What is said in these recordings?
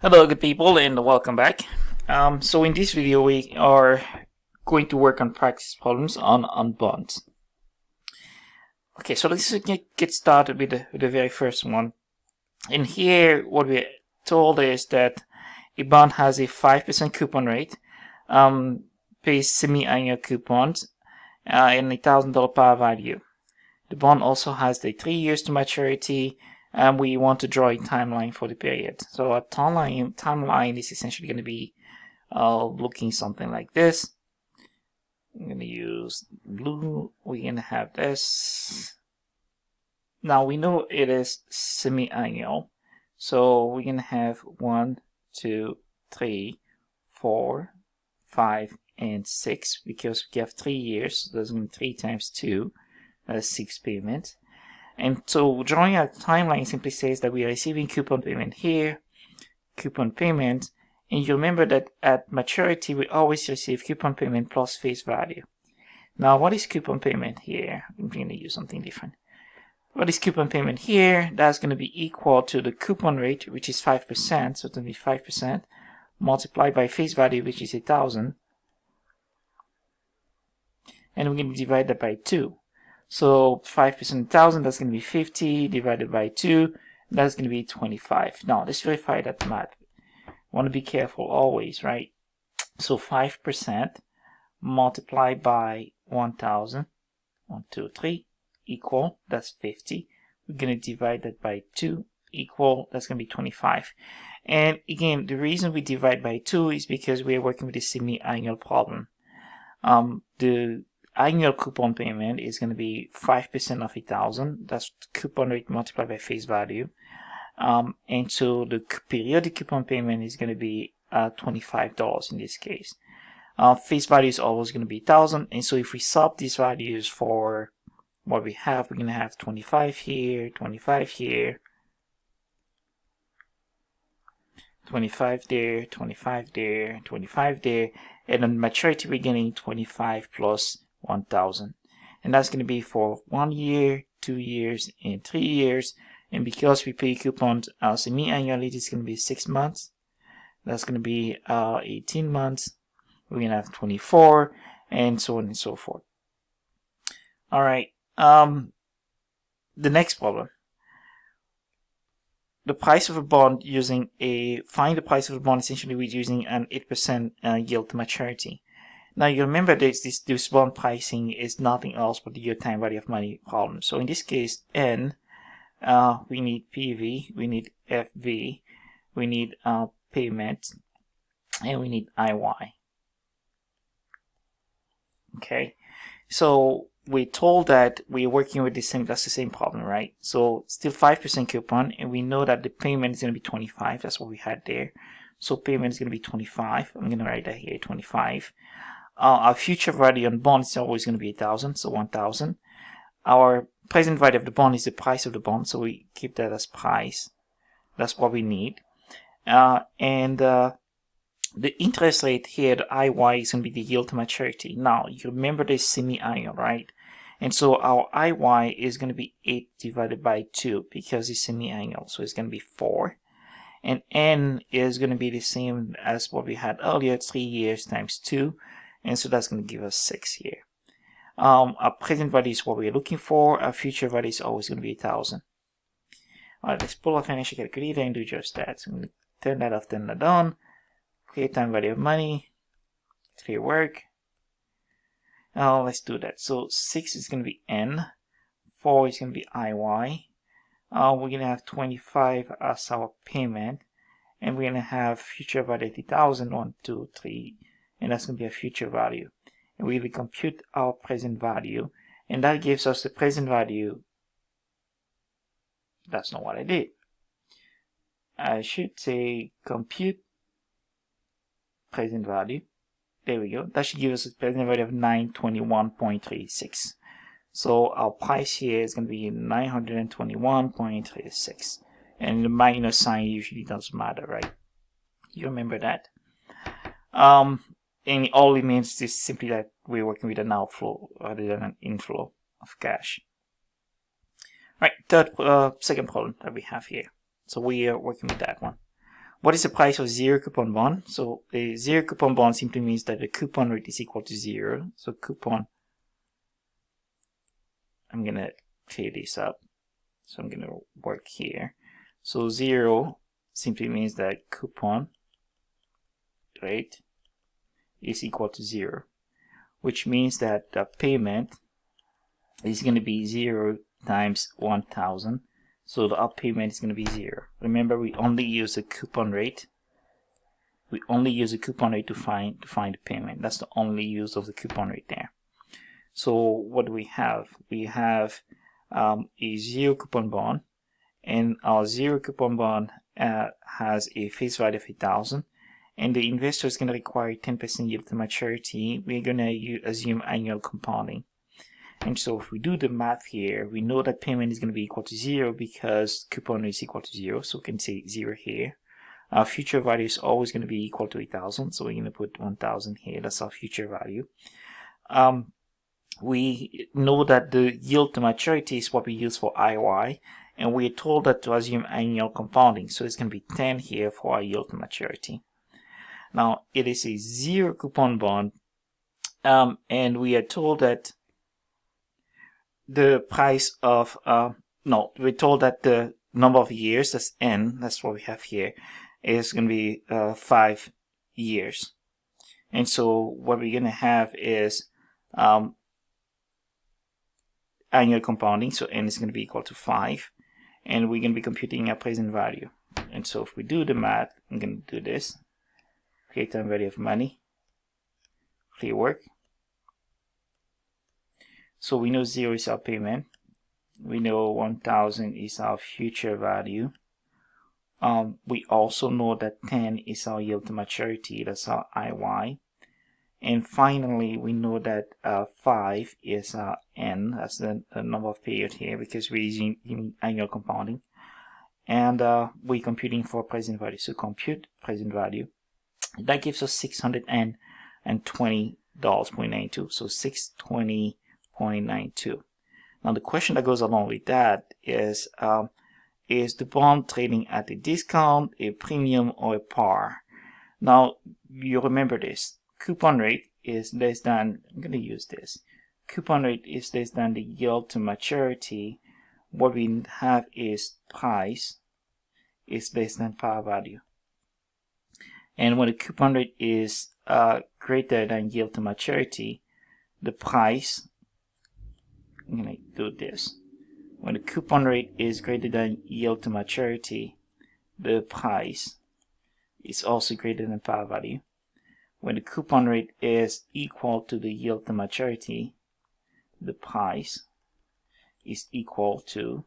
Hello good people and welcome back. So in this video we are going to work on practice problems on bonds. Okay, so let's get started with the very first one. And here what we're told is that a bond has a 5% coupon rate, pays semi-annual coupons, and $1,000 par value. The bond also has the 3 years to maturity, and we want to draw a timeline for the period. So a timeline is essentially going to be looking something like this. I'm going to use blue. We're going to have this. Now we know it is semi-annual, so we're going to have 1, 2, 3, 4, 5, and 6 because we have 3 years. So that's going to be 3 times 2. That's 6 payments. And so drawing a timeline simply says that we are receiving coupon payment here, coupon payment, and you remember that at maturity we always receive coupon payment plus face value. Now what is coupon payment here? I'm going to use something different. What is coupon payment here? That's going to be equal to the coupon rate, which is 5%, so it's going to be 5%, multiplied by face value, which is 1,000, and we're going to divide that by 2. So 5% 1,000, that's going to be 50 divided by 2, that's going to be 25. Now let's verify that math. Want to be careful always, right? So 5% multiplied by 1,000, 1, 2, 3, equal, that's 50. We're going to divide that by 2, equal, that's going to be 25. And again, the reason we divide by 2 is because we are working with a semi-annual problem. The annual coupon payment is going to be 5% of 1,000. That's coupon rate multiplied by face value. And so the periodic coupon payment is going to be $25 in this case. Face value is always going to be 1,000. And so if we sub these values for what we have, we're going to have 25 here, 25 here, 25 there, 25 there, 25 there, and on maturity we're getting 25 plus 1,000, and that's going to be for 1 year, 2 years, and 3 years. And because we pay coupons semi-annually, it's going to be 6 months. That's going to be 18 months. We're going to have 24, and so on and so forth. All right. The next problem. The price of a bond find the price of a bond essentially with using an 8% yield to maturity. Now you remember this bond pricing is nothing else but the year time value of money problem. So in this case, N, we need PV, we need FV, we need payment, and we need IY. Okay, so we're told that we're working with that's the same problem, right? So still 5% coupon, and we know that the payment is going to be 25. That's what we had there. So payment is going to be 25. I'm going to write that here, 25. Our future value on bond is always going to be 1,000, so 1,000. Our present value of the bond is the price of the bond, so we keep that as price. That's what we need. And the interest rate here, the IY, is going to be the yield to maturity. Now, you remember this semi-annual, right? And so our IY is going to be 8 divided by 2 because it's semi-annual, so it's going to be 4. And N is going to be the same as what we had earlier, 3 years times 2. And so that's going to give us 6 here. Our present value is what we're looking for. Our future value is always going to be 1,000. All right, let's pull our financial calculator and do just that. So I'm going to turn that off, turn that on. Create time value of money. Clear work. Let's do that. So 6 is going to be N. 4 is going to be IY. We're going to have 25 as our payment. And we're going to have future value at 1,000. 1, 2, 3. And that's going to be a future value. And we will compute our present value, and that gives us the present value. That's not what I did. I should say compute present value. There we go. That should give us a present value of 921.36. So our price here is going to be 921.36, and the minus sign usually doesn't matter, right? You remember that. And all it means is simply that we're working with an outflow rather than an inflow of cash. Right, second problem that we have here. So we are working with that one. what is the price of zero coupon bond? So a zero coupon bond simply means that the coupon rate is equal to 0. So coupon, I'm gonna clear this up. So I'm gonna work here. So 0 simply means that coupon rate is equal to 0, which means that the payment is going to be 0 times 1000. So the up payment is going to be 0. Remember, we only use the coupon rate. We only use the coupon rate to find the payment. That's the only use of the coupon rate there. So what do we have? We have a zero coupon bond, and our zero coupon bond has a face value of 1000, and the investor is going to require 10% yield to maturity. We're going to assume annual compounding. And so if we do the math here, we know that payment is going to be equal to 0 because coupon is equal to 0. So we can say 0 here. Our future value is always going to be equal to 1000. So we're going to put 1000 here. That's our future value. We know that the yield to maturity is what we use for IY. And we're told that to assume annual compounding. So it's going to be 10 here for our yield to maturity. Now, it is a zero coupon bond. And we are told that the price of we're told that the number of years, that's n, that's what we have here, is going to be 5 years. And so what we're going to have is annual compounding, so n is going to be equal to 5, and we're going to be computing a present value. And so if we do the math, I'm going to do this, create time value of money, clear work. So we know 0 is our payment. We know 1000 is our future value. We also know that 10 is our yield to maturity. That's our IY. And finally, we know that 5 is our N. That's the number of period here because we're using annual compounding. And we're computing for present value. So compute present value. That gives us $620.92. So 620.92. Now the question that goes along with that is the bond trading at a discount, a premium, or a par? Now you remember this. Coupon rate is less than, I'm going to use this. Coupon rate is less than the yield to maturity. What we have is price is less than par value. And when the coupon rate is greater than yield to maturity, the price, I'm going to do this. When the coupon rate is greater than yield to maturity, the price is also greater than par value. When the coupon rate is equal to the yield to maturity, the price is equal to,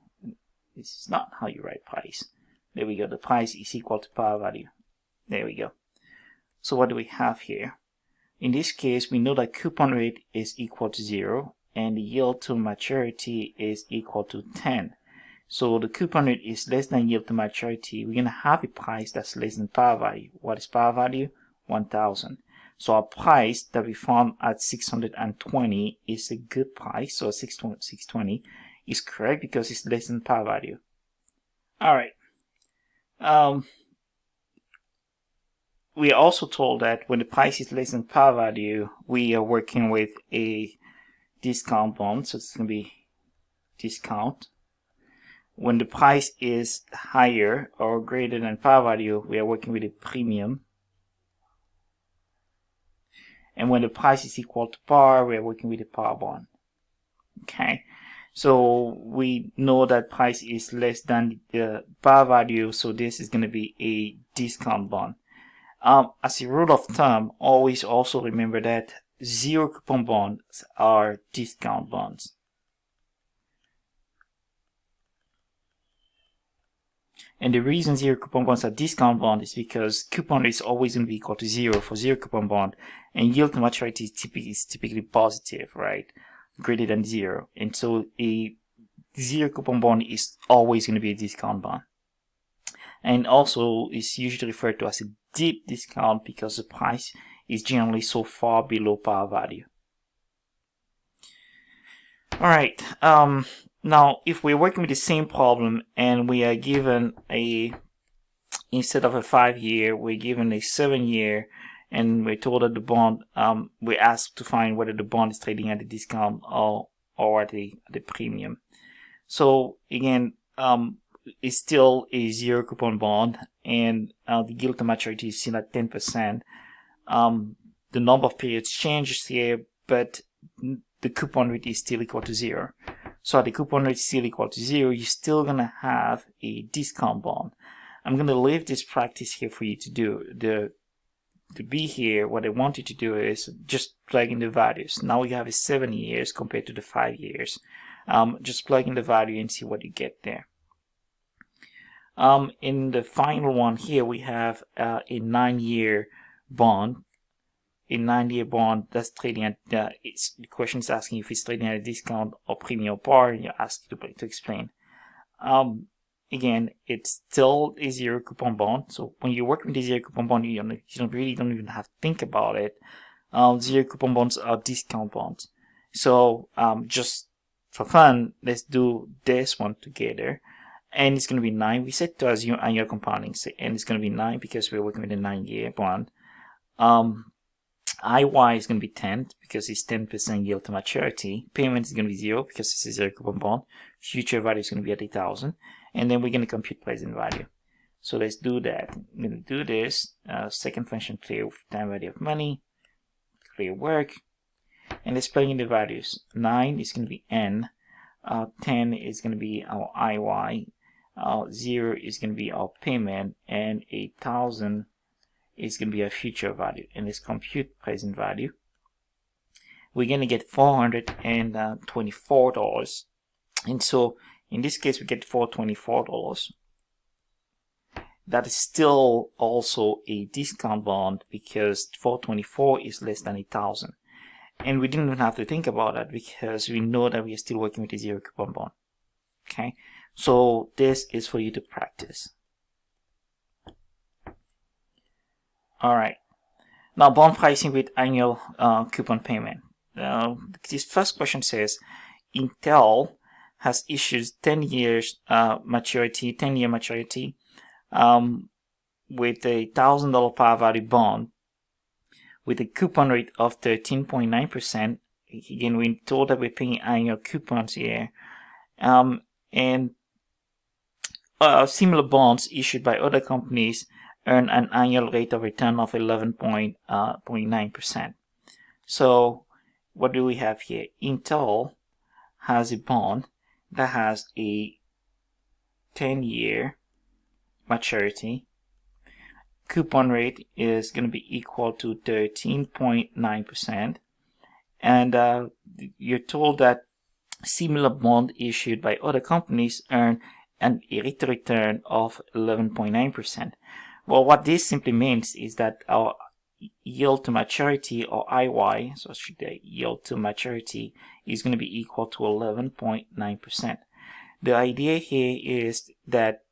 this is not how you write price. There we go. The price is equal to par value. There we go. So what do we have here? In this case, we know that coupon rate is equal to 0 and the yield to maturity is equal to 10. So the coupon rate is less than yield to maturity. We're going to have a price that's less than par value. What is par value? 1000. So our price that we found at 620 is a good price. So 620 is correct because it's less than par value. All right. We are also told that when the price is less than par value, we are working with a discount bond. So it's going to be discount. When the price is higher or greater than par value, we are working with a premium. And when the price is equal to par, we are working with a par bond. Okay. So we know that price is less than the par value. So this is going to be a discount bond. As a rule of thumb, always also remember that zero coupon bonds are discount bonds. And the reason zero coupon bonds are discount bond is because coupon rate is always going to be equal to 0 for zero coupon bond, and yield to maturity is typically positive, right? Greater than 0. And so a zero coupon bond is always going to be a discount bond. And also is usually referred to as a deep discount because the price is generally so far below par value. All right. Now, if we're working with the same problem and we are given a instead of a 5-year, we're given a 7-year, and we're told that the bond, we're asked to find whether the bond is trading at a discount or at the premium. So again, it's still a 0 coupon bond, and the yield to maturity is still at 10%. The number of periods changes here, but the coupon rate is still equal to 0. So at the coupon rate is still equal to 0, you're still gonna have a discount bond. I'm gonna leave this practice here for you to do. To be here, what I want you to do is just plug in the values. Now you have a 7 years compared to the 5 years. Just plug in the value and see what you get there. In the final one here, we have a 9-year bond. A 9-year bond that's trading at, the question is asking if it's trading at a discount or premium or par, and you're asked to explain. Again, it's still a 0 coupon bond. So when you work with a 0 coupon bond, you don't even have to think about it. 0 coupon bonds are discount bonds. So just for fun, let's do this one together. And it's going to be 9. We set to assume annual compounding, and it's going to be 9 because we're working with a 9-year bond. IY is going to be 10 because it's 10% yield to maturity. Payment is going to be 0 because it's a 0 coupon bond. Future value is going to be at 8,000. And then we're going to compute present value. So let's do that. I'm going to do this. Second function, clear time value of money. Clear work. And let's plug in the values. 9 is going to be N. 10 is going to be our IY. 0 is going to be our payment. And 8,000 is going to be our future value. And let's compute present value. We're going to get $424. And so in this case, we get $424. That is still also a discount bond because $424 is less than 8,000. And we didn't even have to think about that because we know that we are still working with a 0 coupon bond. Okay, so this is for you to practice. All right. Now, bond pricing with annual coupon payment. This first question says, Intel has issued 10 years maturity, 10-year maturity with a $1,000 par value bond with a coupon rate of 13.9%. Again, we're told that we're paying annual coupons here. And similar bonds issued by other companies earn an annual rate of return of 11.9%. So what do we have here? Intel has a bond that has a 10-year maturity. Coupon rate is going to be equal to 13.9%. And you're told that similar bond issued by other companies earn a rate of return of 11.9%. Well, what this simply means is that our yield to maturity, or IY, so should the yield to maturity, is going to be equal to 11.9%. The idea here is that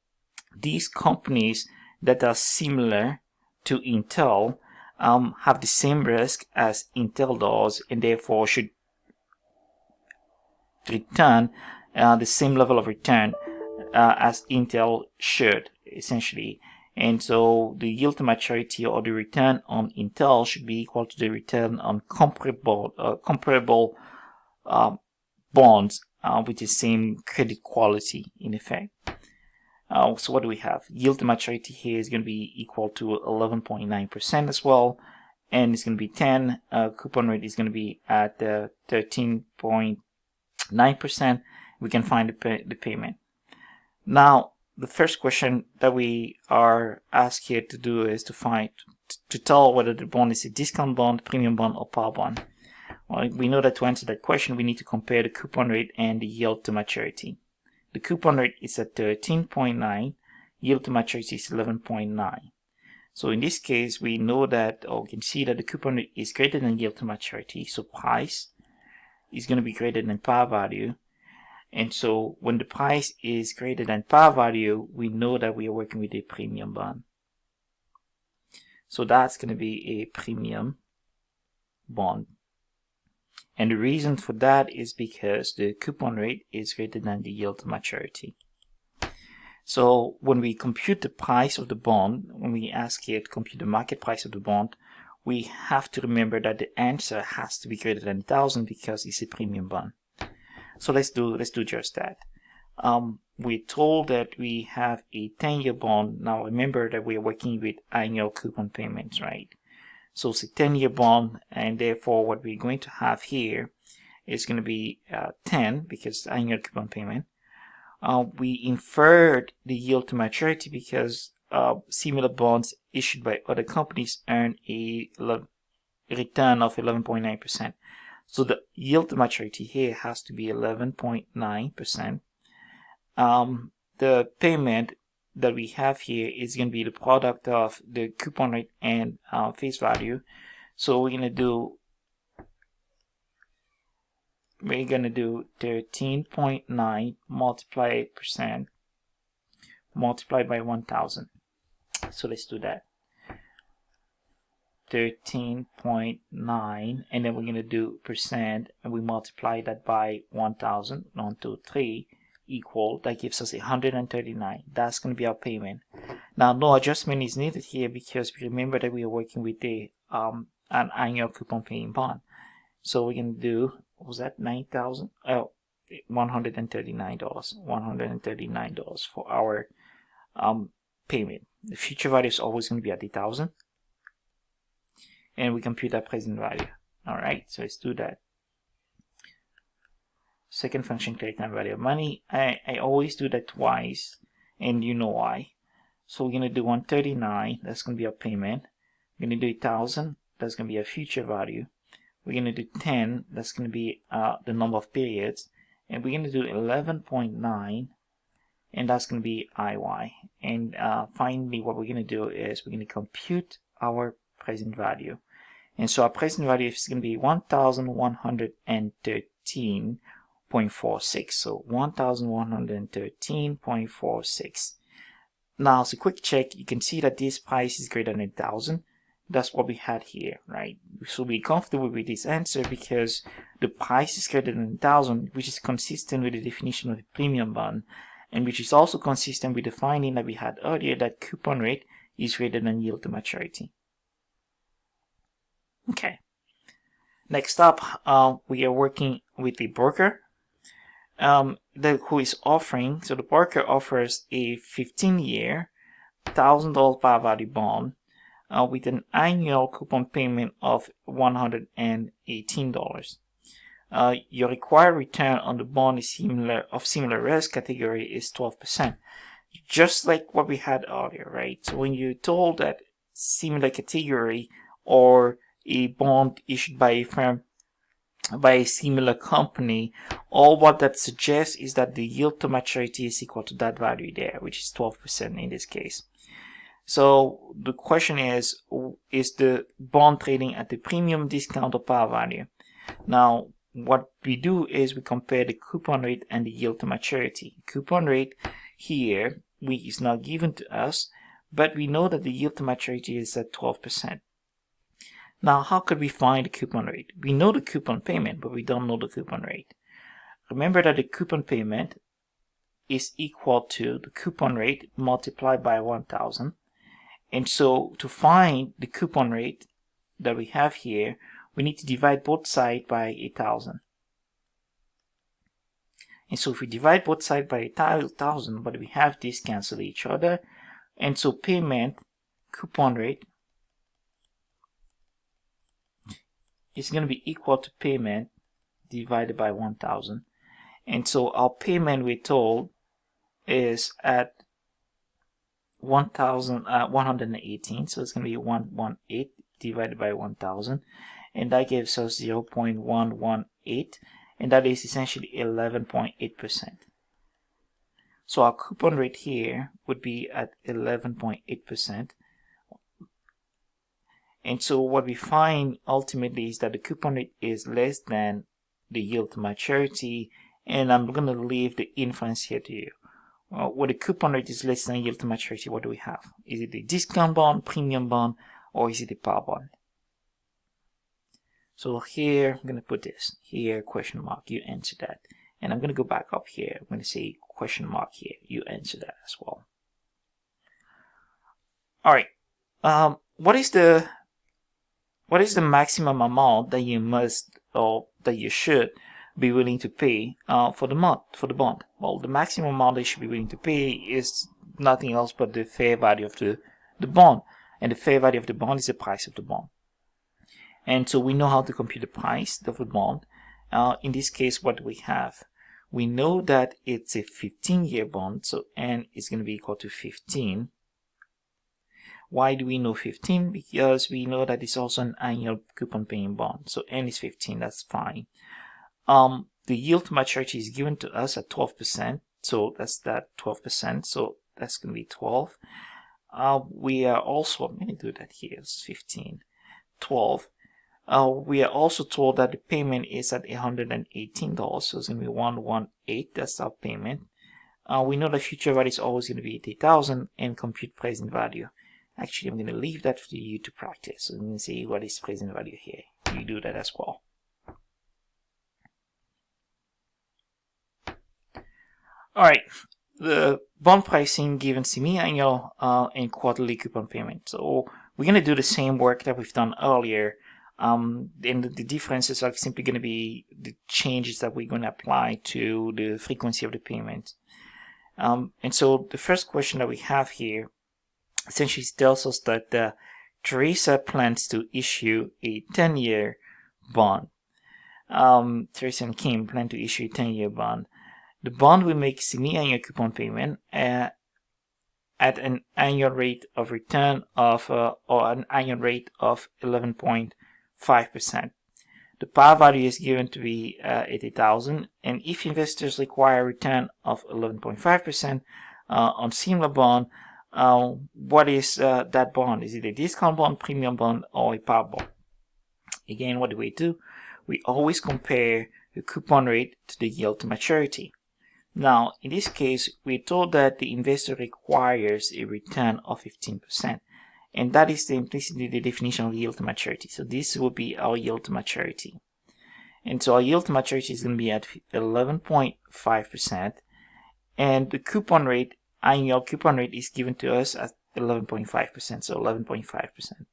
these companies that are similar to Intel have the same risk as Intel does, and therefore should return the same level of return as Intel should, essentially. And so the yield to maturity, or the return on Intel, should be equal to the return on comparable bonds with the same credit quality in effect. So what do we have? Yield to maturity here is going to be equal to 11.9% as well, and it's going to be 10. Coupon rate is going to be at 13.9%. We can find the payment. Now, the first question that we are asked here to do is to tell whether the bond is a discount bond, premium bond, or par bond. Well, we know that to answer that question, we need to compare the coupon rate and the yield to maturity. The coupon rate is at 13.9, yield to maturity is 11.9. So in this case, we know that, or we can see that the coupon rate is greater than yield to maturity. So price is going to be greater than par value. And so when the price is greater than par value, we know that we are working with a premium bond. So that's going to be a premium bond. And the reason for that is because the coupon rate is greater than the yield to maturity. So when we compute the price of the bond, when we ask here to compute the market price of the bond, we have to remember that the answer has to be greater than 1,000 because it's a premium bond. So let's do just that. We're told that we have a 10-year bond. Now remember that we're working with annual coupon payments, right? So it's a 10-year bond, and therefore what we're going to have here is going to be 10 because annual coupon payment. We inferred the yield to maturity because similar bonds issued by other companies earn a return of 11.9%. So the yield to maturity here has to be 11.9%. The payment that we have here is going to be the product of the coupon rate and face value. So we're going to do 13.9 multiplied percent multiplied by 1,000. So let's do that. 13.9, and then we're going to do percent, and we multiply that by 1,000. 1, 2, 3 equal, that gives us 139. That's going to be our payment. Now no adjustment is needed here because we remember that we are working with an annual coupon paying bond. So we're going to do, what was that, 9,000? Oh, $139. $139 for our payment. The future value is always going to be at 1,000, and we compute that present value. All right, so let's do that. Second function, create time value of money. I always do that twice, and you know why. So we're going to do 139. That's going to be our payment. We're going to do 1,000. That's going to be our future value. We're going to do 10. That's going to be the number of periods, and we're going to do 11.9, and that's going to be IY. And finally, what we're going to do is we're going to compute our present value. And so our present value is going to be 1,113.46. So 1,113.46. Now, as a quick check, you can see that this price is greater than 1,000. That's what we had here, right? So we're comfortable with this answer because the price is greater than 1,000, which is consistent with the definition of a premium bond, and which is also consistent with the finding that we had earlier that coupon rate is greater than yield to maturity. Okay. Next up, we are working with a broker who is offering. So the broker offers a 15-year, $1,000 par value bond with an annual coupon payment of $118. Your required return on the bond is similar risk category is 12%, just like what we had earlier, right? So when you're told that similar category or a bond issued by a firm by a similar company, all what that suggests is that the yield to maturity is equal to that value there, which is 12% in this case. So the question is the bond trading at the premium, discount, or par value? Now what we do is we compare the coupon rate and the yield to maturity. Coupon rate here is not given to us, but we know that the yield to maturity is at 12%. Now, how could we find the coupon rate? We know the coupon payment, but we don't know the coupon rate. Remember that the coupon payment is equal to the coupon rate multiplied by 1,000. And so to find the coupon rate that we have here, we need to divide both sides by 1,000. And so if we divide both sides by 1,000, but we have these cancel each other. And so payment, coupon rate, is going to be equal to payment divided by 1,000. And so our payment, we're told, is at 1,118. So it's going to be 118 divided by 1,000. And that gives us 0.118. And that is essentially 11.8%. So our coupon rate here would be at 11.8%. And so what we find ultimately is that the coupon rate is less than the yield to maturity, and I'm going to leave the inference here to you. When the coupon rate is less than yield to maturity, what do we have? Is it a discount bond, premium bond, or is it a par bond? So here, I'm going to put this here, question mark, you answer that. And I'm going to go back up here. I'm going to say question mark here. You answer that as well. All right. What is the maximum amount that you must or that you should be willing to pay for the bond? Well, the maximum amount that you should be willing to pay is nothing else but the fair value of the bond, and the fair value of the bond is the price of the bond. And so we know how to compute the price of the bond. In this case, what do we have? We know that it's a 15-year bond, so N is going to be equal to 15. Why do we know 15? Because we know that it's also an annual coupon paying bond. So N is 15, that's fine. The yield to maturity is given to us at 12%. So that's that 12%. So that's going to be 12. We are also, I'm going to do that here, it's 15, 12. We are also told that the payment is at $118. So it's going to be 118. That's our payment. We know the future value is always going to be 80,000 and compute present value. Actually, I'm going to leave that for you to practice. So I'm going to see what is present value here. You do that as well. All right, the bond pricing given semi-annual and quarterly coupon payment. So we're going to do the same work that we've done earlier. And the differences are simply going to be the changes that we're going to apply to the frequency of the payment. And so the first question that we have here essentially tells us that Teresa plans to issue a 10-year bond. Teresa and Kim plan to issue a 10-year bond. The bond will make semi-annual coupon payment at an annual rate of return of or an annual rate of 11.5%. The par value is given to be 80,000, and if investors require a return of 11.5% on similar bond, what is that bond? Is it a discount bond, premium bond, or a par bond? Again, what do? We always compare the coupon rate to the yield to maturity. Now, in this case, we're told that the investor requires a return of 15%, and that is implicitly the definition of yield to maturity. So this will be our yield to maturity. And so our yield to maturity is going to be at 11.5%, and the coupon rate, annual coupon rate, is given to us at 11.5%, so 11.5%.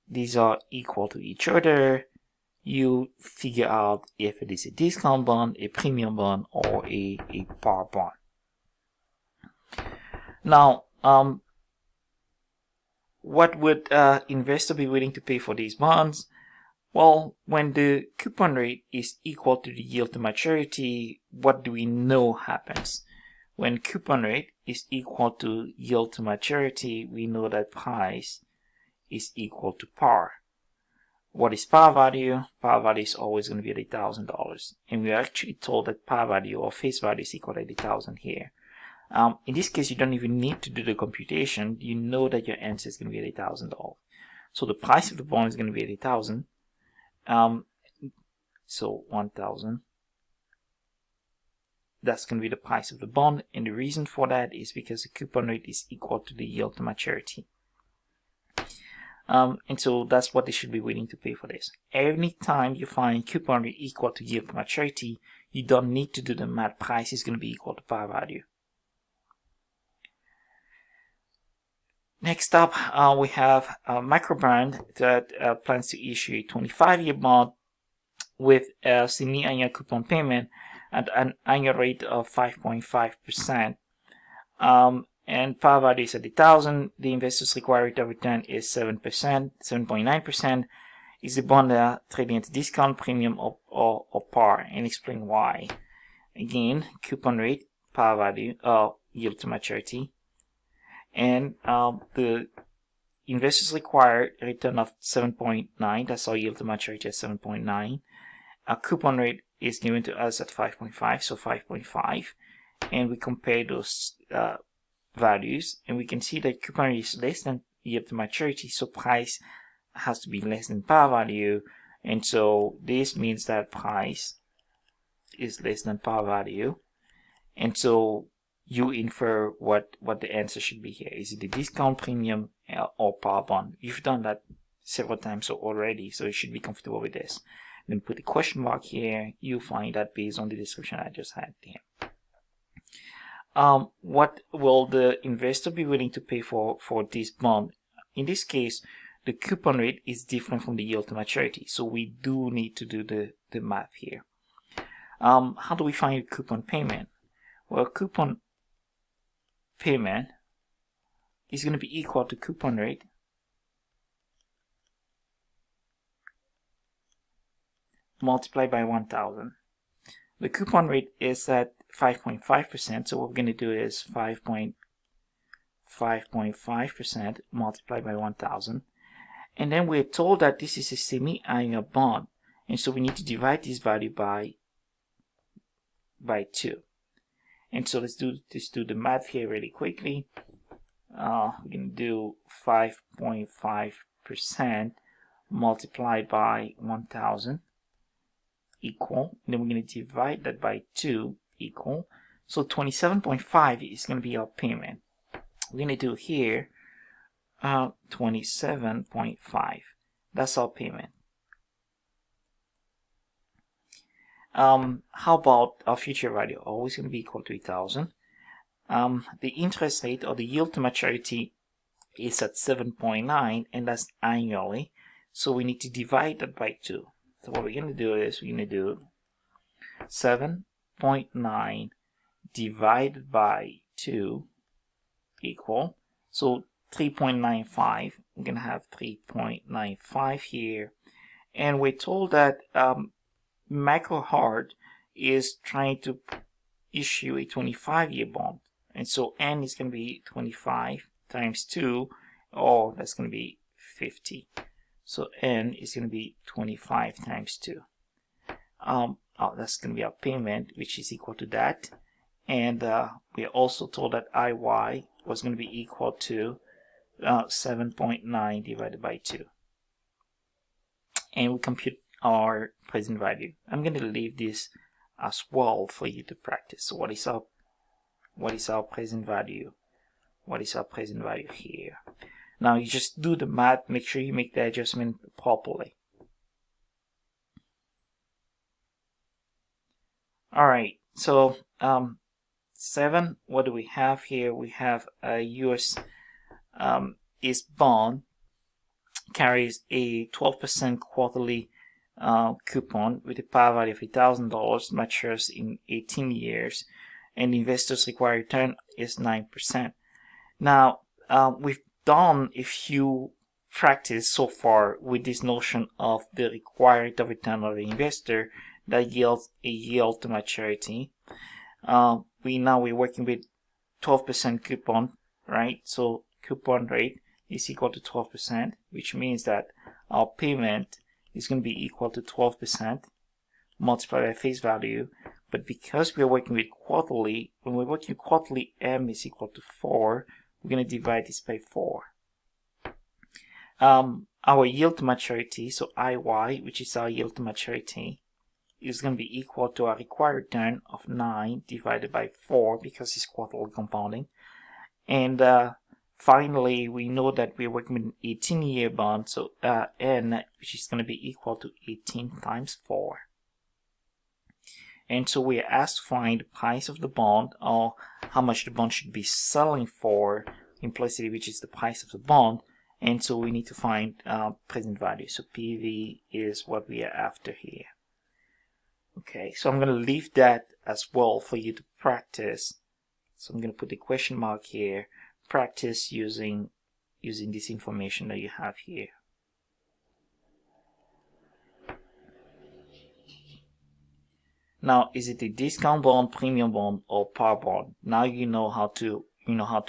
These are equal to each other. You figure out if it is a discount bond, a premium bond, or a par bond. Now, what would investor be willing to pay for these bonds? Well, when the coupon rate is equal to the yield to maturity, what do we know happens? When coupon rate is equal to yield to maturity, we know that price is equal to par. What is par value? Par value is always going to be at $1,000. And we are actually told that par value or face value is equal to 80,000 here. In this case, you don't even need to do the computation. You know that your answer is going to be at $8,000. So the price of the bond is going to be at 80,000. So 1,000. That's going to be the price of the bond. And the reason for that is because the coupon rate is equal to the yield to maturity. And so that's what they should be willing to pay for this. Every time you find coupon rate equal to yield to maturity, you don't need to do the math. Price is going to be equal to par value. Next up, we have a microbrand that plans to issue a 25-year bond with a semi-annual coupon payment at an annual rate of 5.5%. And par value is at 1,000. The investor's required rate of return is 7%, 7.9%. Is the bond trading at discount, premium, or par? And explain why. Again, coupon rate, par value, yield to maturity. And the investors require a return of 7.9. That's our yield to maturity at 7.9. Our coupon rate is given to us at 5.5, so 5.5. And we compare those values, and we can see that coupon rate is less than yield to maturity, so price has to be less than par value. And so this means that price is less than par value. And so you infer what the answer should be here. Is it the discount, premium, or par bond? You've done that several times already, so you should be comfortable with this. Then put the question mark here. You'll find that based on the description I just had here. what will the investor be willing to pay for this bond? In this case, the coupon rate is different from the yield to maturity, so we do need to do the math here. How do we find a coupon payment? Well, coupon payment is going to be equal to coupon rate multiplied by 1,000. The coupon rate is at 5.5%, so what we're going to do is 5.5% multiplied by 1,000. And then we're told that this is a semi-annual bond, and so we need to divide this value by 2. And so let's do the math here really quickly. We're going to do 5.5% multiplied by 1,000 equal, and then we're going to divide that by 2 equal. So 27.5 is going to be our payment. We're going to do here 27.5. That's our payment. How about our future value? Always going to be equal to 1,000. The interest rate or the yield to maturity is at 7.9, and that's annually. So we need to divide that by 2. So what we're going to do is we're going to do 7.9 divided by 2 equal. So 3.95. We're going to have 3.95 here. And we're told that McElhart is trying to issue a 25-year bond. And so N is going to be 25 times 2, or that's going to be 50. So N is going to be 25 times 2. That's going to be our payment, which is equal to that. And we are also told that IY was going to be equal to 7.9 divided by 2. And we compute our present value. I'm going to leave this as well for you to practice. So what is our present value? What is our present value here? Now you just do the math, make sure you make the adjustment properly. Alright, so 7, what do we have here? We have a US is bond, carries a 12% quarterly coupon with a par value of $1,000, matures in 18 years, and the investor's required return is 9%. Now, we've done a few practice so far with this notion of the required rate of return of the investor that yields a yield to maturity. We're working with 12% coupon, right? So coupon rate is equal to 12%, which means that our payment is going to be equal to 12% multiplied by face value. But because we're working with quarterly, when we're working with quarterly, M is equal to 4, we're going to divide this by 4. Our yield to maturity, so IY, which is our yield to maturity, is going to be equal to our required return of 9 divided by 4 because it's quarterly compounding. And finally, we know that we're working with an 18-year bond, so N, which is going to be equal to 18 times 4. And so we are asked to find the price of the bond, or how much the bond should be selling for implicitly, which is the price of the bond. And so we need to find present value. So PV is what we are after here. Okay, so I'm going to leave that as well for you to practice. So I'm going to put the question mark here. Practice using this information that you have here. Now, is it a discount bond, premium bond, or par bond? Now you know how to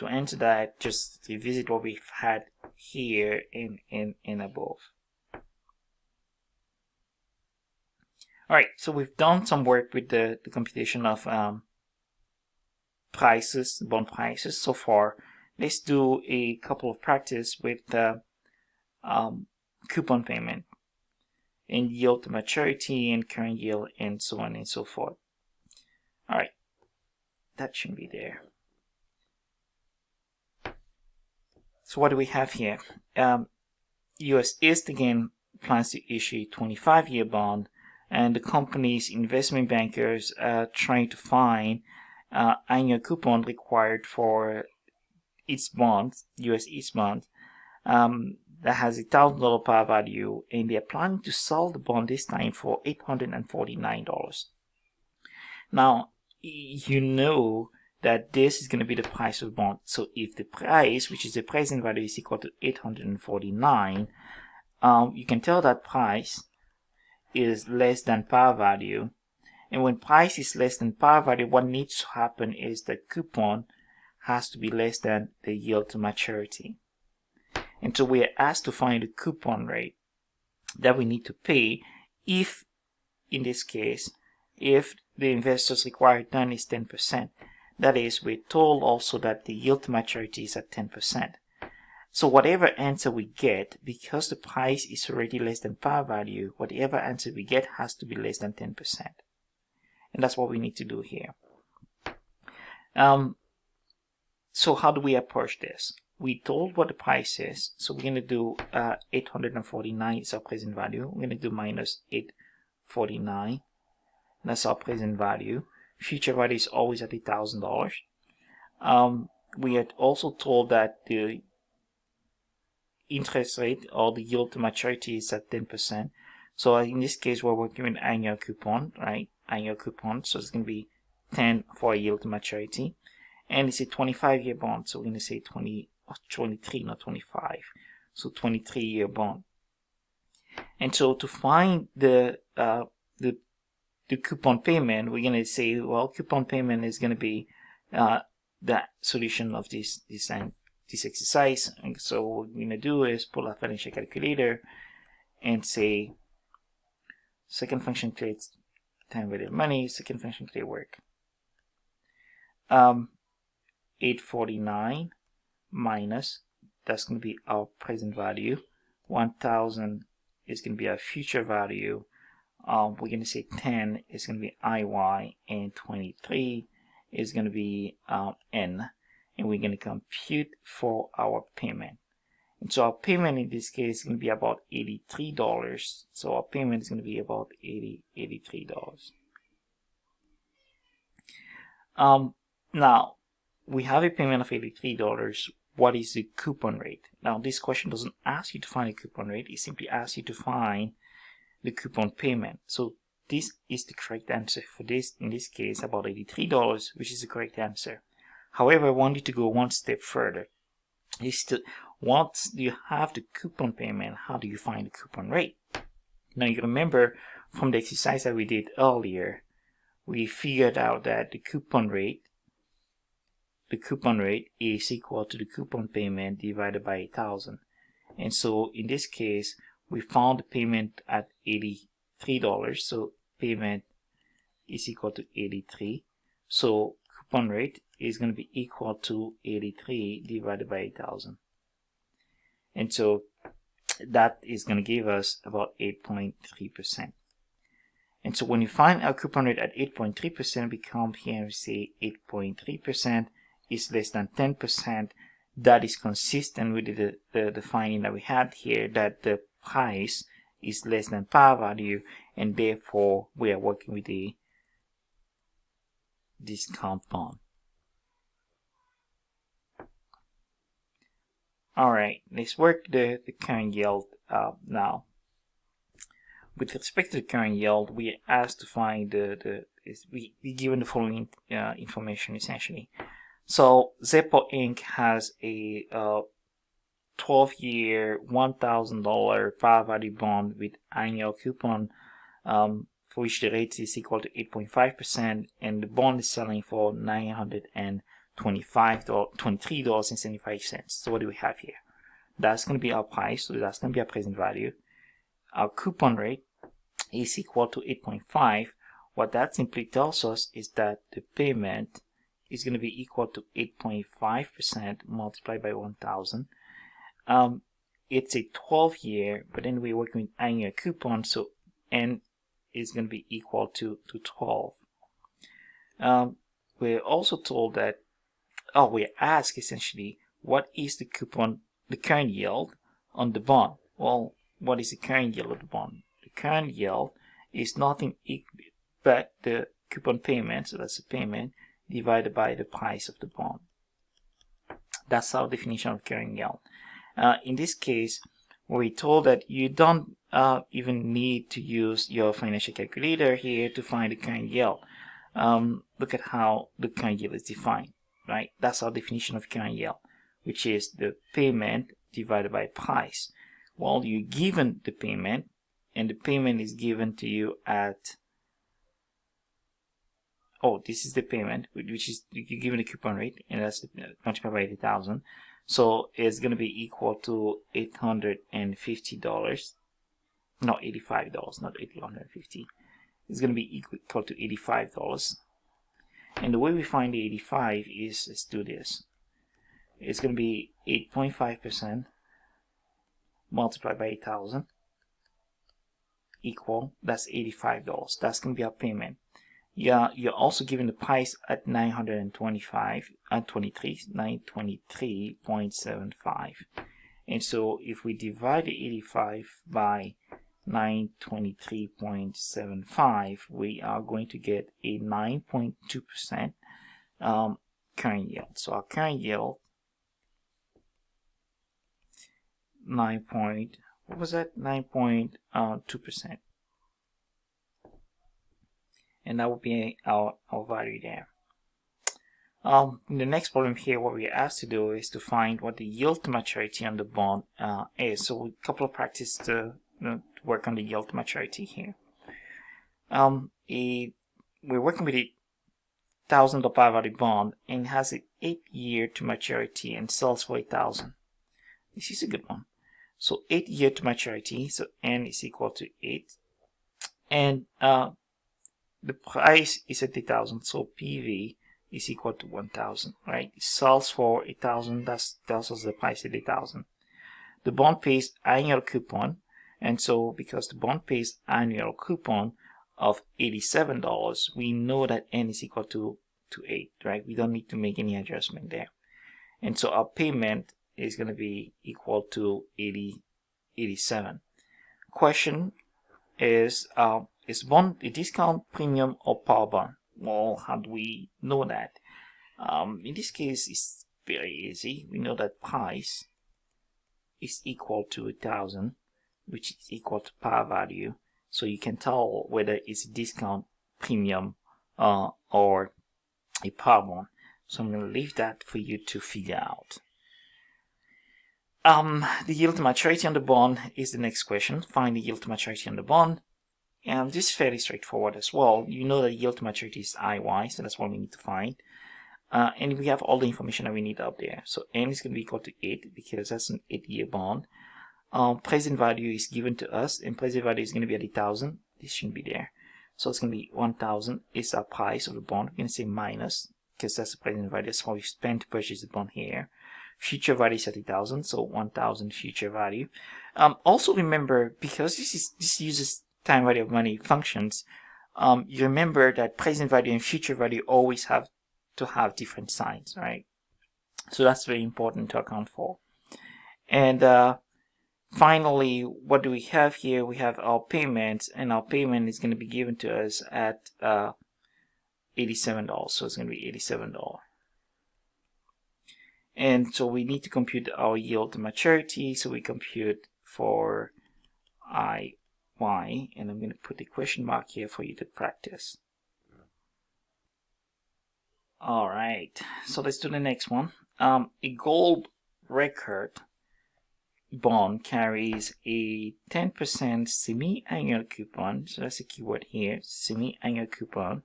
answer that. Just revisit what we've had here in above. Alright, so we've done some work with the computation of prices, bond prices so far. Let's do a couple of practice with coupon payment and yield to maturity and current yield and so on and so forth. Alright, that shouldn't be there. So what do we have here? US East again plans to issue a 25-year bond, and the company's investment bankers are trying to find annual coupon required for its bond, US each bond, that has $1,000 par value, and they're planning to sell the bond this time for $849. Now, you know that this is going to be the price of the bond. So if the price, which is the present value, is equal to 849, you can tell that price is less than par value. And when price is less than par value, what needs to happen is the coupon has to be less than the yield to maturity. And so we are asked to find the coupon rate that we need to pay if, in this case, if the investor's required return is 10%. That is, we're told also that the yield to maturity is at 10%. So whatever answer we get, because the price is already less than par value, whatever answer we get has to be less than 10%. And that's what we need to do here. So how do we approach this? We told what the price is, so we're going to do 849 is our present value. We're going to do minus 849. That's our present value. Future value is always at $1,000. We had also told that the interest rate or the yield to maturity is at 10%. So in this case, we're working with annual coupon, right? Annual coupon. So it's going to be 10 for a yield to maturity. And it's a 25-year bond. So we're going to say 23, not 25. So 23-year bond. And so to find the coupon payment, we're going to say, well, coupon payment is going to be the solution of this exercise. And so what we're going to do is pull our financial calculator and say, second function creates time value of money, second function create work. 849 minus, that's going to be our present value. 1,000 is going to be our future value. We're going to say 10 is going to be IY, and 23 is going to be N, and we're going to compute for our payment. And so our payment in this case is going to be about $83. So our payment is going to be about $83. Now, we have a payment of $83. What is the coupon rate? Now, this question doesn't ask you to find a coupon rate. It simply asks you to find the coupon payment. So this is the correct answer for this, in this case, about $83, which is the correct answer. However, I want you to go one step further. Once you have the coupon payment, how do you find the coupon rate? Now, you remember from the exercise that we did earlier, we figured out that the coupon rate is equal to the coupon payment divided by 1,000. And so in this case, we found the payment at $83. So payment is equal to 83. So coupon rate is going to be equal to 83 divided by 1,000. And so that is going to give us about 8.3%. And so when you find our coupon rate at 8.3%, we come here and say 8.3% is less than 10%. That is consistent with the finding that we had here, that the price is less than par value, and therefore we are working with the discount bond. Alright, let's work the current yield now. With respect to the current yield, we are asked to find we given the following information essentially. So Zeppo Inc. has a 12-year $1,000 par value bond with annual coupon for which the rate is equal to 8.5%, and the bond is selling for $923.75. So what do we have here? That's going to be our price, so that's going to be our present value. Our coupon rate is equal to 8.5. What that simply tells us is that the payment is going to be equal to 8.5% multiplied by 1,000. It's a 12-year, but then we're working with annual coupon, so N is going to be equal to 12. We're also told that, we're asked essentially, what is the current yield on the bond? Well, what is the current yield of the bond? The current yield is nothing but the coupon payment, so that's the payment, divided by the price of the bond. That's our definition of current yield. In this case, we're told that you don't even need to use your financial calculator here to find the current yield. Look at how the current yield is defined, right? That's our definition of current yield, which is the payment divided by price. Well, you're given the payment, and the payment is given to you at, oh, this is the payment, which is you're given a coupon rate, and that's multiplied by 80,000. So it's going to be equal to $850. No, $85, not $850. It's going to be equal to $85. And the way we find the 85 is, let's do this. It's going to be 8.5% multiplied by 8,000 equal, that's $85. That's going to be our payment. Yeah, you're also given the price at 923.75. And so if we divide the 85 by 923.75, we are going to get a 9.2% current yield. So our current yield, what was that? 9.2%. And that would be our value there. In the next problem here, what we're asked to do is to find what the yield to maturity on the bond is. So a couple of practice to work on the yield to maturity here. We're working with a $1,000 par value bond and has an 8-year to maturity and sells for $1,000. This is a good one. So 8-year to maturity, so N is equal to 8, and the price is at 1,000, so PV is equal to 1,000, right? It sells for 1,000, that tells us the price at 1,000. The bond pays annual coupon, and so because the bond pays annual coupon of $87, we know that N is equal to 8, right? We don't need to make any adjustment there. And so our payment is going to be equal to 87. Question is bond a discount, premium, or par bond? Well, how do we know that? In this case, it's very easy. We know that price is equal to 1,000, which is equal to par value. So you can tell whether it's a discount, premium, or a par bond. So I'm going to leave that for you to figure out. The yield to maturity on the bond is the next question. Find the yield to maturity on the bond. And this is fairly straightforward as well. You know that yield to maturity is IY, so that's what we need to find. And we have all the information that we need up there. So N is going to be equal to 8 because that's an 8-year bond. Present value is given to us, and present value is going to be at 1,000. This shouldn't be there. So it's going to be 1,000 is our price of the bond. We're going to say minus because that's the present value. That's what we spent to purchase the bond here. Future value is at 1,000, so 1,000 future value. Also remember, because this uses time value of money functions, you remember that present value and future value always have to have different signs, right? So that's very important to account for. And finally, what do we have here? We have our payments, and our payment is going to be given to us at $87. So it's going to be $87. And so we need to compute our yield to maturity. So we compute for IY, and I'm going to put a question mark here for you to practice. All right, so let's do the next one. A gold record bond carries a 10% semi-annual coupon. So that's a keyword here, semi-annual coupon.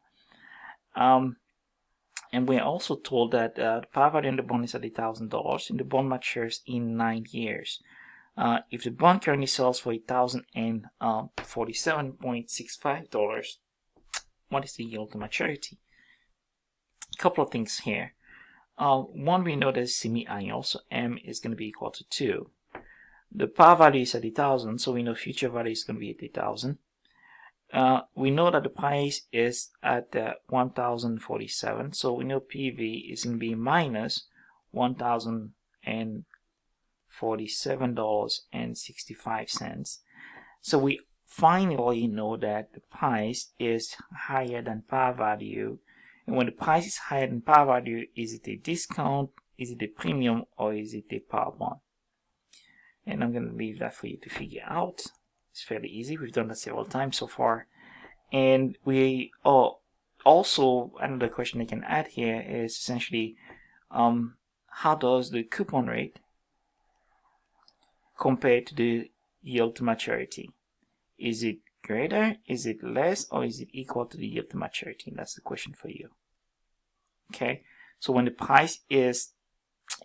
And we're also told that the par value on the bond is at $1,000, and the bond matures in 9 years. If the bond currently sells for $1,047.65, what is the yield to maturity? A couple of things here. One, we know that it's semi-annual, so M is going to be equal to 2. The par value is at 1,000, so we know future value is going to be at 1,000. We know that the price is at $1,047, so we know PV is going to be minus $1,047.65. So we finally know that the price is higher than par value, And when the price is higher than par value, is it a discount, is it a premium, or is it a par bond? And I'm going to leave that for you to figure out. It's fairly easy. We've done that several times so far. And we also, another question I can add here is essentially how does the coupon rate compare to the yield to maturity? Is it greater, is it less, or is it equal to the yield to maturity? That's the question for you. Okay, so when the price is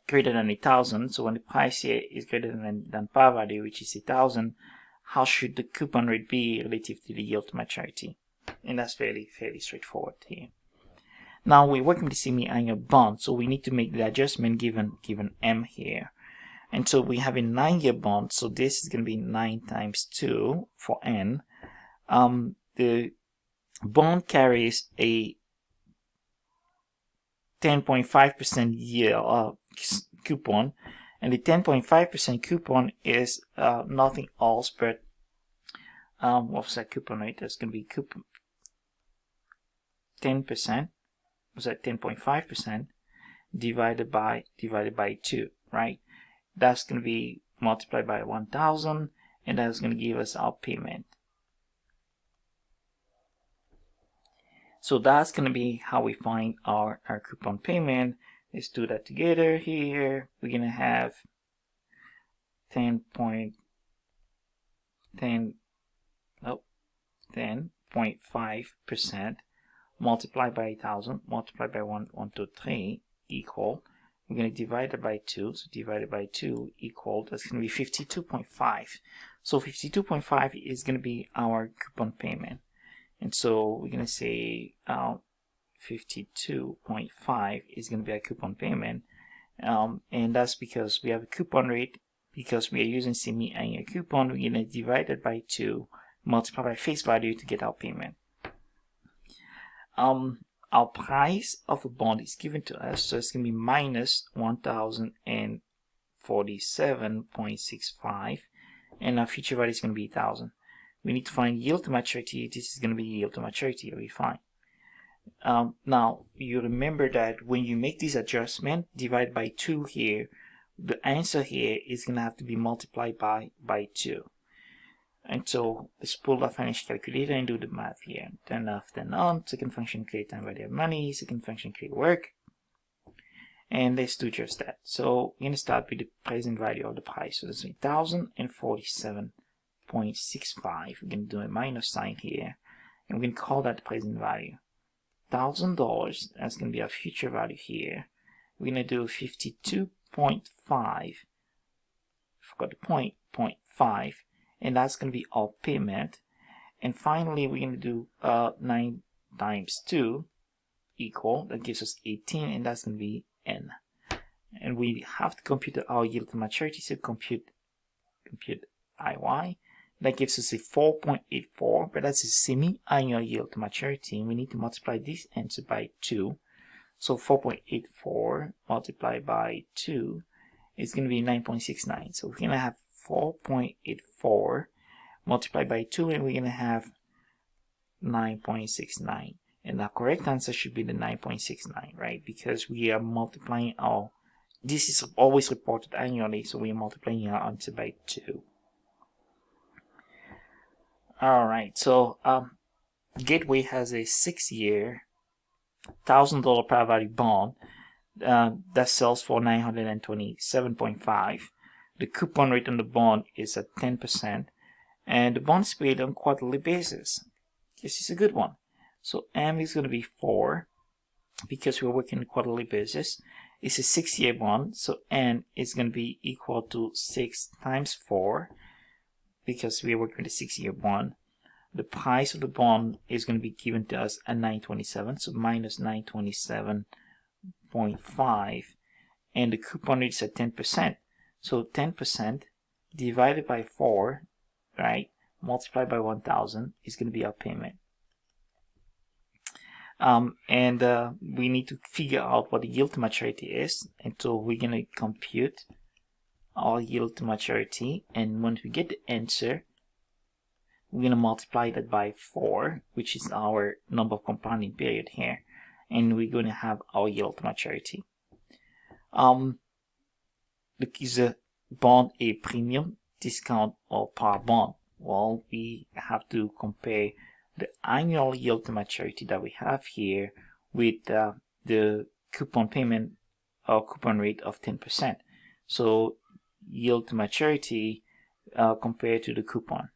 greater than 1,000, so when the price here is greater than par value, which is 1,000, how should the coupon rate be relative to the yield to maturity? And that's fairly straightforward here. Now we're working with the semi-annual bond, so we need to make the adjustment given M here. And so we have a 9-year bond, so this is going to be 9 times 2 for N. The bond carries a 10.5% yield coupon, and the 10.5% coupon is nothing else but what's that coupon rate? That's going to be coupon 10%. Was that 10.5% divided by 2, right? That's going to be multiplied by 1,000, and that's going to give us our payment. So that's going to be how we find our coupon payment. Let's do that together here. We're going to have 10.5% multiplied by 1,000 multiplied by 123 equal. We're going to divide it by 2. So divided by 2 equal, that's going to be 52.5. So 52.5 is going to be our coupon payment. And so we're going to say 52.5 is going to be our coupon payment. And that's because we have a coupon rate. Because we are using semi-annual coupon, we're going to divide it by 2, multiply by face value to get our payment. Our price of the bond is given to us, so it's going to be minus 1,047.65, and our future value is going to be 1,000. We need to find yield to maturity. This is going to be yield to maturity. It'll be fine. Now you remember that when you make this adjustment, divide by 2 here, the answer here is going to have to be multiplied by 2. And so let's pull the financial calculator and do the math here. Turn off, turn on. Second function create time value of money. Second function create work. And let's do just that. So we're going to start with the present value of the price. So that's 1,047.65. We're going to do a minus sign here. And we're going to call that the present value. $1,000. That's going to be our future value here. We're going to do 52.5. Forgot the 0.5. And that's going to be our payment. And finally, we're going to do 9 times 2 equal. That gives us 18, and that's going to be N. And we have to compute our yield to maturity, so compute IY. That gives us a 4.84, but that's a semi-annual yield to maturity. And we need to multiply this answer by 2. So 4.84 multiplied by 2 is going to be 9.69. So we're going to have 4.84 multiplied by 2, and we're going to have 9.69. And the correct answer should be the 9.69, right? Because we are multiplying our, this is always reported annually, so we are multiplying our answer by 2. Alright, so Gateway has a 6-year $1,000 par value bond that sells for $927.5. The coupon rate on the bond is at 10%, and the bond is paid on quarterly basis. This is a good one. So M is going to be 4 because we're working on a quarterly basis. It's a 6-year bond, so N is going to be equal to 6 times 4 because we're working with a 6-year bond. The price of the bond is going to be given to us at 927, so minus 927.5, and the coupon rate is at 10%. So 10% divided by 4, right, multiplied by 1,000 is going to be our payment. We need to figure out what the yield to maturity is, and so we're going to compute our yield to maturity, and once we get the answer, we're going to multiply that by 4, which is our number of compounding period here, and we're going to have our yield to maturity. Is a bond a premium, discount, or par bond? Well, we have to compare the annual yield to maturity that we have here with the coupon payment or coupon rate of 10%. So yield to maturity compared to the coupon.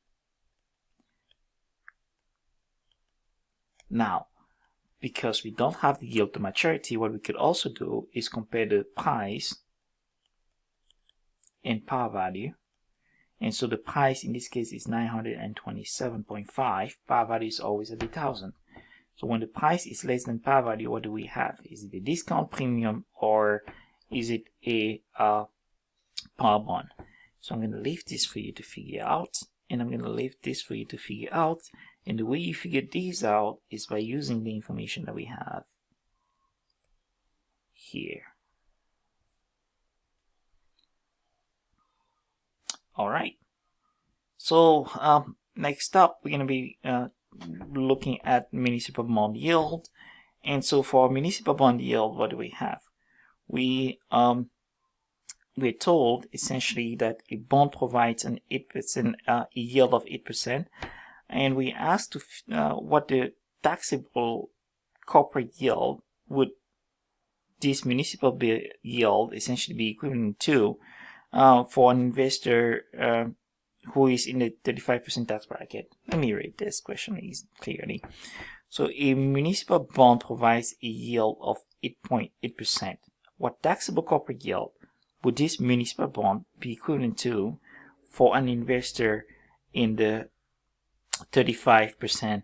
Now, because we don't have the yield to maturity, what we could also do is compare the price and par value. And so the price in this case is 927.5. Par value is always at 1,000. So when the price is less than par value, what do we have? Is it a discount premium or is it a par bond? So I'm going to leave this for you to figure out, and I'm going to leave this for you to figure out. And the way you figure these out is by using the information that we have here. Alright, so next up we're going to be looking at municipal bond yield. And so for municipal bond yield, what do we have? We're told essentially that a bond provides an 8% a yield of 8%, and we asked to what the taxable corporate yield would this municipal yield essentially be equivalent to for an investor who is in the 35% tax bracket. Let me read this question clearly. So a municipal bond provides a yield of 8.8%. What taxable corporate yield would this municipal bond be equivalent to for an investor in the 35%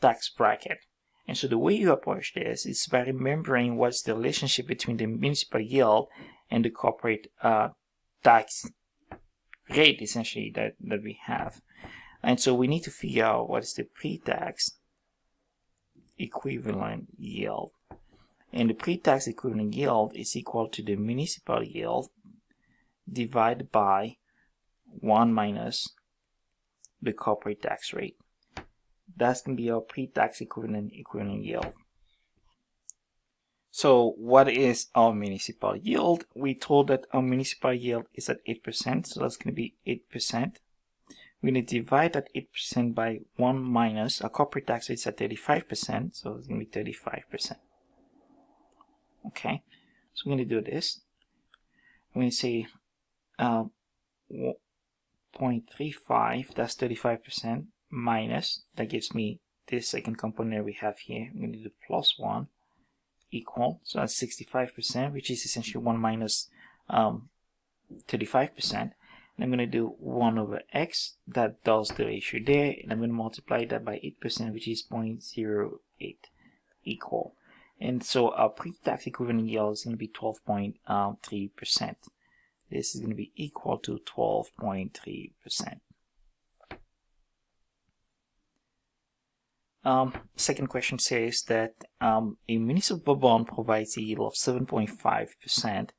tax bracket? And so the way you approach this is by remembering what's the relationship between the municipal yield and the corporate tax rate essentially that we have. And so we need to figure out what is the pre-tax equivalent yield. And the pre-tax equivalent yield is equal to the municipal yield divided by 1 minus the corporate tax rate. That's going to be our pre-tax equivalent yield. So what is our municipal yield? We told that our municipal yield is at 8%, so that's going to be 8%. We're going to divide that 8% by 1 minus our corporate tax rate is at 35%, so it's going to be 35%. Okay, so we're going to do this. We're going to say 0.35, that's 35%, minus, that gives me this second component we have here. I'm going to do plus 1 equal, so that's 65%, which is essentially 1 minus 35%. And I'm going to do 1 over x, that does the ratio there, and I'm going to multiply that by 8%, which is 0.08 equal. And so our pre-tax equivalent yield is going to be 12.3%. This is going to be equal to 12.3%. Second question says that a municipal bond provides a yield of 7.5%.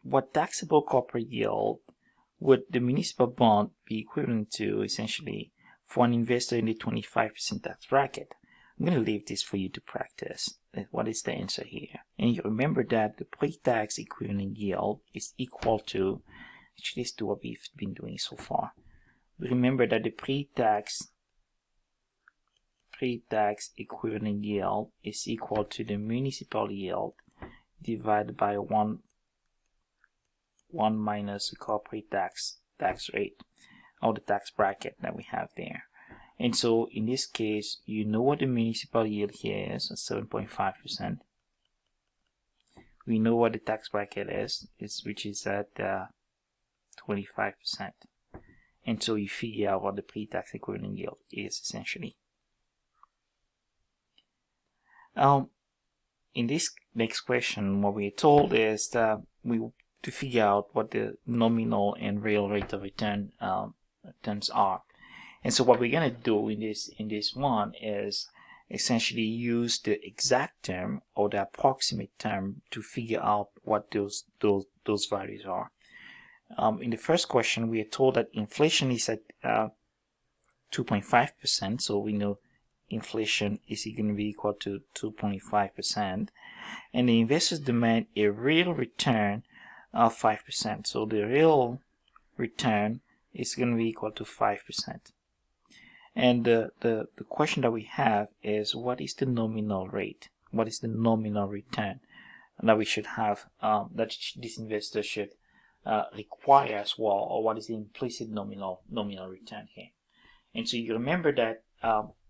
What taxable corporate yield would the municipal bond be equivalent to essentially for an investor in the 25% tax bracket? I'm going to leave this for you to practice. What is the answer here? And you remember that the pre-tax equivalent yield is equal to, actually let's do what we've been doing so far. Remember that the pre-tax equivalent yield is equal to the municipal yield divided by 1 minus the corporate tax rate, or the tax bracket that we have there. And so in this case, you know what the municipal yield here is, 7.5%. We know what the tax bracket is, which is at 25%. And so you figure out what the pre-tax equivalent yield is essentially. In this next question, what we're told is that to figure out what the nominal and real rate of returns are. And so what we're going to do in this one is essentially use the exact term or the approximate term to figure out what those values are. In the first question, we are told that inflation is at 2.5%, so we know inflation is going to be equal to 2.5%, and the investors demand a real return of 5%. So the real return is going to be equal to 5%. And the question that we have is, what is the nominal rate? What is the nominal return that we should have, that this investor should require as well, or what is the implicit nominal return here? And so you remember that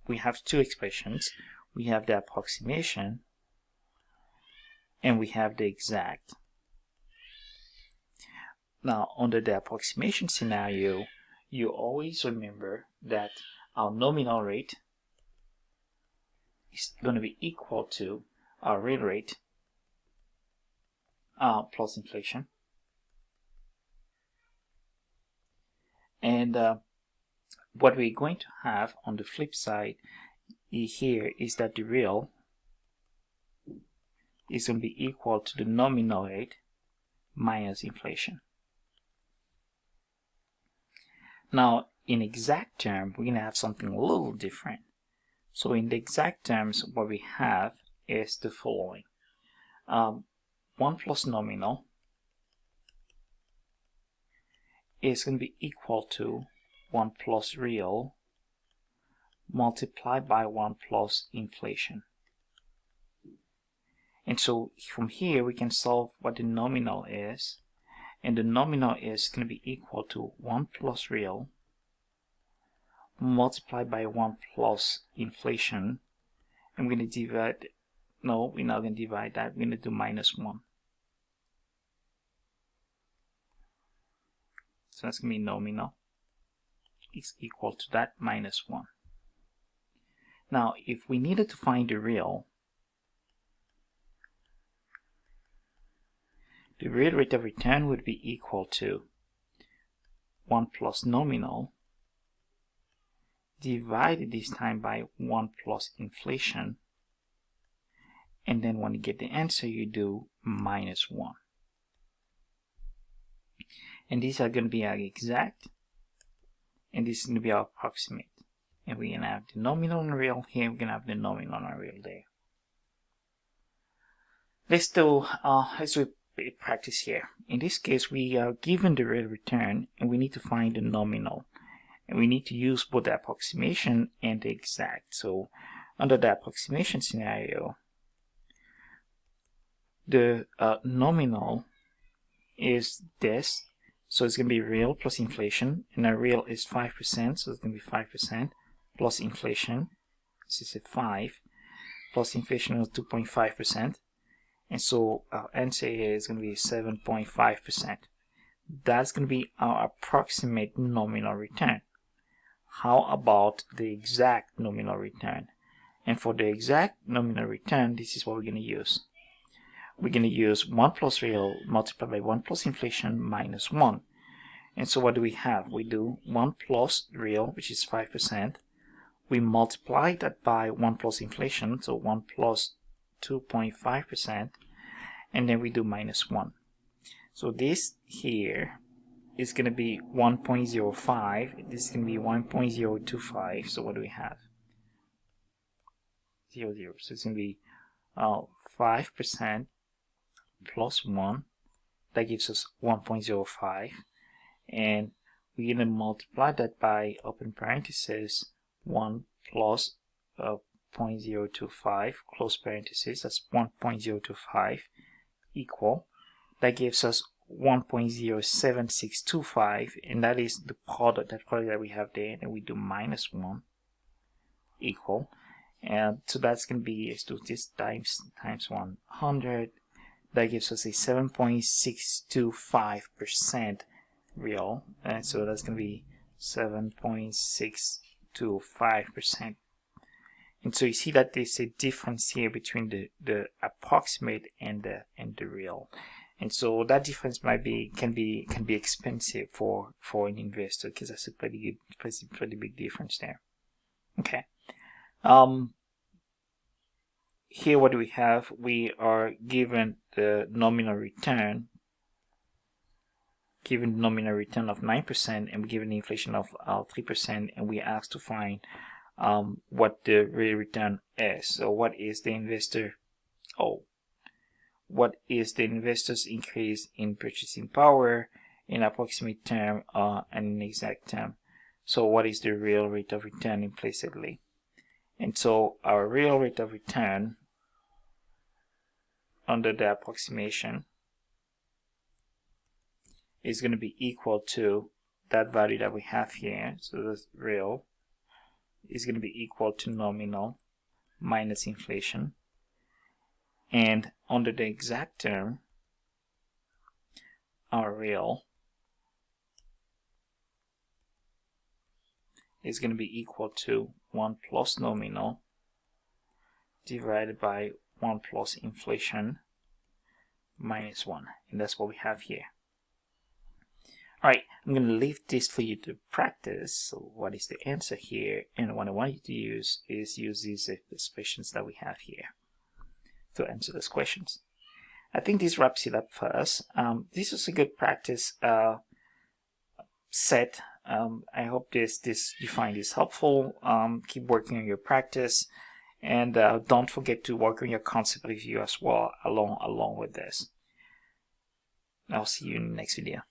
we have two expressions. We have the approximation and we have the exact. Now, under the approximation scenario, you always remember that our nominal rate is going to be equal to our real rate plus inflation. And what we're going to have on the flip side here is that the real is going to be equal to the nominal rate minus inflation. Now, in exact term, we're going to have something a little different. So in the exact terms, what we have is the following. 1 plus nominal is going to be equal to 1 plus real multiplied by 1 plus inflation. And so from here we can solve what the nominal is, and the nominal is going to be equal to 1 plus real multiplied by 1 plus inflation. And we're going to divide, no, we're not going to divide that, we're going to do minus 1. So that's going to be nominal is equal to that minus 1. Now, if we needed to find the real rate of return would be equal to 1 plus nominal divided this time by 1 plus inflation, and then when you get the answer you do minus 1. And these are going to be our exact, and this is going to be our approximate. And we're going to have the nominal and real here, we're going to have the nominal and real there. Let's do practice here. In this case, we are given the real return and we need to find the nominal. And we need to use both the approximation and the exact. So under the approximation scenario, the nominal is this. So it's going to be real plus inflation, and our real is 5%, so it's going to be 5% plus inflation. This is a 5 plus inflation is 2.5%, and so our answer here is going to be 7.5%. That's going to be our approximate nominal return. How about the exact nominal return? And for the exact nominal return, this is what we're going to use. We're going to use 1 plus real multiplied by 1 plus inflation minus 1. And so what do we have? We do 1 plus real, which is 5%. We multiply that by 1 plus inflation, so 1 plus 2.5%. And then we do minus 1. So this here is going to be 1.05. This is going to be 1.025. So what do we have? 0, 0. So it's going to be 5% plus 1, that gives us 1.05, and we're going to multiply that by, open parenthesis, 1 plus 0.025, close parenthesis, that's 1.025, equal, that gives us 1.07625, and that is the product, that we have there, and we do minus 1, equal, and so that's going to be, let's do this times 100, that gives us a 7.625% real, and so that's going to be 7.625%. And so you see that there's a difference here between the approximate and the real, and so that difference can be expensive for an investor, because that's a pretty big difference there. Okay. Here what do we have? We are given the nominal return, of 9%, and we're given the inflation of 3%, and we are asked to find what the real return is. So what is the investor's increase in purchasing power in approximate term and in exact term? So what is the real rate of return implicitly? And so our real rate of return under the approximation is going to be equal to that value that we have here. So the real is going to be equal to nominal minus inflation. And under the exact term, our real is going to be equal to 1 plus nominal divided by 1 plus inflation minus 1. And that's what we have here. Alright, I'm going to leave this for you to practice. So what is the answer here? And what I want you to use is use these expressions that we have here to answer those questions. I think this wraps it up for us. This is a good practice set. I hope you find this helpful. Keep working on your practice, and don't forget to work on your concept review as well along with this. I'll see you in the next video.